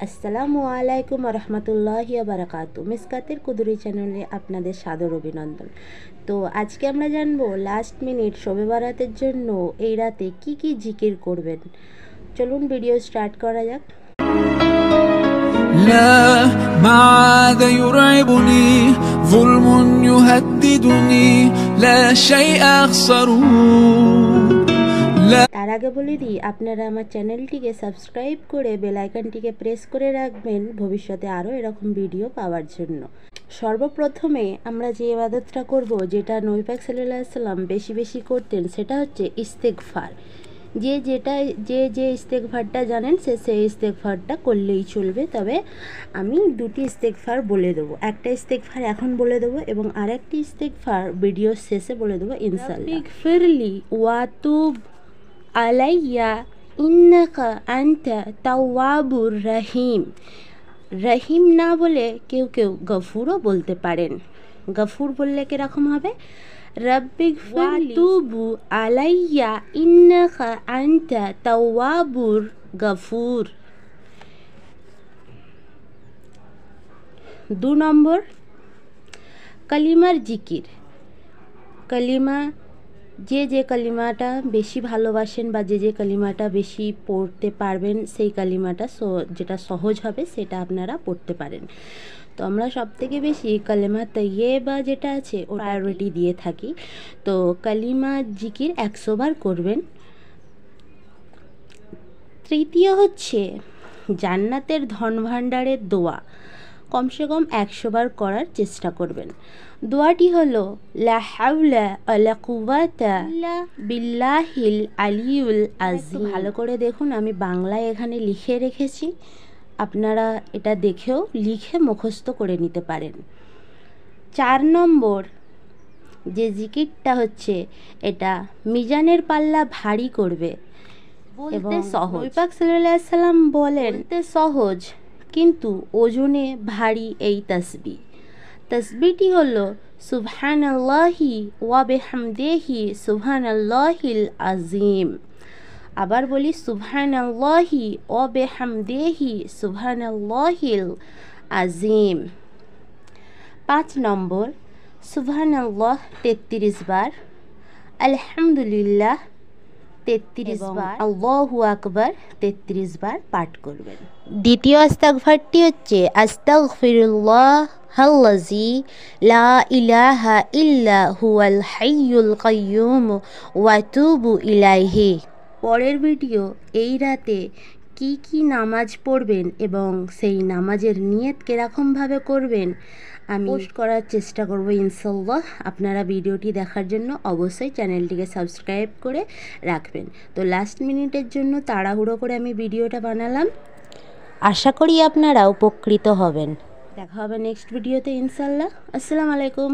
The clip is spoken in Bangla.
আসসালামু আলাইকুম রহমতুল্লাহি বারাকাতু। মিসকাতের কুদুরি চ্যানেলে আপনাদের সাদর অভিনন্দন। তো আজকে আমরা জানবো লাস্ট মিনিট শবে বারাতের জন্য এই রাতে কি কি জিকির করবেন। চলুন ভিডিও স্টার্ট করা যাক। لا ما عاد يرعبني ظلم يهددني لا شيء أخسره তার আগে বলে দিই, আপনারা আমার চ্যানেলটিকে সাবস্ক্রাইব করে বেল আইকনটিকে প্রেস করে রাখবেন ভবিষ্যতে আরও এরকম ভিডিও পাওয়ার জন্য। সর্বপ্রথমে আমরা যে ইবাদতটা করব, যেটা নবী পাক সাল্লাল্লাহু আলাইহি সাল্লাম বেশি বেশি করতেন, সেটা হচ্ছে ইস্তেগফার। যে ইস্তেগফারটা জানেন সেই ইস্তেগফারটা করলেই চলবে। তবে আমি দুটি ইস্তেগফার বলে দেবো, একটা ইস্তেগফার এখন বলে দেবো এবং আরেকটি ইস্তেগফার ভিডিওর শেষে বলে দেবো ইনশাআল্লাহ। ফিরলি ওয়াতুব আলাইয়া ইন্নাকা আনতা তাওয়াবুর রহিম। রহিম না বলে কেউ কেউ গফুরও বলতে পারেন। গফুর বললে কিরকম হবে? রব্বিক ফাতুবু আলাইয়া ইন্নাকা আনতা তাওয়াবুর গফুর। 2 নম্বর কালিমার জিকির। কালিমা, যে কালিমাটা বেশি ভালোবাসেন বা যে কালিমাটা বেশি পড়তে পারবেন, সেই কালিমাটা যেটা সহজ হবে সেটা আপনারা পড়তে পারেন। তো আমরা সবথেকে বেশি কালিমা তাইয়্যিবা যেটা আছে ও প্রায়োরিটি দিয়ে থাকি। তো কালিমা জিকির 100 বার করবেন। তৃতীয় হচ্ছে জান্নাতের ধন ভাণ্ডারের দোয়া, কমসে কম 100 বার করার চেষ্টা করবেন। দোয়াটি হলো লা হাওলা ওয়ালা কুওয়াতা ইল্লা বিল্লাহিল আলিয়ুল আযীম। ভালো করে দেখুন, আমি বাংলায় এখানে লিখে রেখেছি, আপনারা এটা দেখেও লিখে মুখস্থ করে নিতে পারেন। 4 নম্বর যে জিকিরটা হচ্ছে, এটা মিজানের পাল্লা ভারী করবে এবং সহজ। নবী পাক সাল্লাল্লাহু আলাইহি সাল্লাম বলেন সহজ কিন্তু ওজনে ভারী এই তাসবিহ। তাসবিহটি হলো সুবহানাল্লাহি ওয়া বিহামদিহি সুবহানাল্লাহিল আযীম। আবার বলি সুবহানাল্লাহি ওয়া বিহামদিহি সুবহানাল্লাহিল আযীম। 5 নম্বর সুবহানাল্লাহ 33 বার, আলহামদুলিল্লাহ 33 বার, আল্লাহু আকবার 33 বার পাঠ করবেন। দ্বিতীয় ইস্তেগফারটি হচ্ছে আস্তাগফিরুল্লাহাল্লাযী লা ইলাহা ইল্লা হুয়াল হাইয়ুল কাইয়্যুম ওয়া আতুবু ইলাইহি। পরের ভিডিও এই রাতে কি কি নামাজ পড়বেন এবং সেই নামাজের নিয়ত কিরকমভাবে করবেন আমি পোস্ট করার চেষ্টা করব ইনশাআল্লাহ। আপনারা ভিডিওটি দেখার জন্য অবশ্যই চ্যানেলটিকে সাবস্ক্রাইব করে রাখবেন। তো লাস্ট মিনিটের জন্য তাড়াহুড়ো করে আমি ভিডিওটা বানালাম, আশা করি আপনারা উপকৃত হবেন। দেখা হবে নেক্সট ভিডিওতে ইনশাআল্লাহ। আসসালামু আলাইকুম।